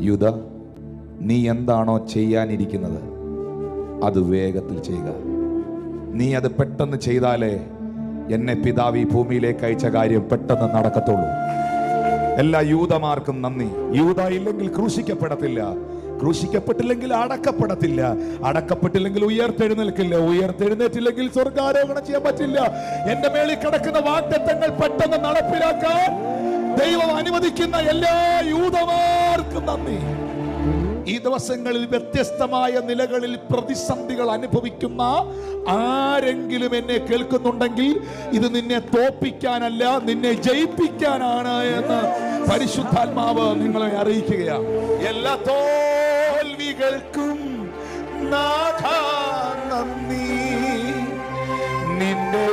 യൂദ, നീ എന്താണോ ചെയ്യാനിരിക്കുന്നത് അത് വേഗത്തിൽ ചെയ്യുക. നീ അത് പെട്ടെന്ന് ചെയ്താലേ എന്നെ പിതാവ് ഈ ഭൂമിയിലേക്ക് അയച്ച കാര്യം പെട്ടെന്ന് നടക്കത്തുള്ളൂ. എല്ലാ യൂദമാർക്കും നന്ദി. യൂദ ഇല്ലെങ്കിൽ ക്രൂശിക്കപ്പെടത്തില്ല, ക്രൂശിക്കപ്പെട്ടില്ലെങ്കിൽ അടക്കപ്പെടത്തില്ല, അടക്കപ്പെട്ടില്ലെങ്കിൽ ഉയർത്തെഴുന്നേൽക്കില്ല, ഉയർത്തെഴുന്നേറ്റില്ലെങ്കിൽ സ്വർഗാരോഹണം ചെയ്യാൻ പറ്റില്ല. എന്റെ മേളിൽ കിടക്കുന്ന വാഗ്ദത്തങ്ങൾ പെട്ടെന്ന് നടപ്പിലാക്കാൻ ദൈവം അനുവദിക്കുന്ന എല്ലാ യൂദമാർക്കും നന്ദി. ഈ ദിവസങ്ങളിൽ വ്യത്യസ്തമായ നിലകളിൽ പ്രതിസന്ധികൾ അനുഭവിക്കുന്ന ആരെങ്കിലും എന്നെ കേൾക്കുന്നുണ്ടെങ്കിൽ ഇത് നിന്നെ തോൽപ്പിക്കാനല്ല, നിന്നെ ജയിപ്പിക്കാനാണ് എന്ന് പരിശുദ്ധാത്മാവ് നിങ്ങളെ അറിയിക്കുകയാണ്. എല്ലാ തോൽവികൾക്കും നാഥാ നന്ദി. നിന്റെ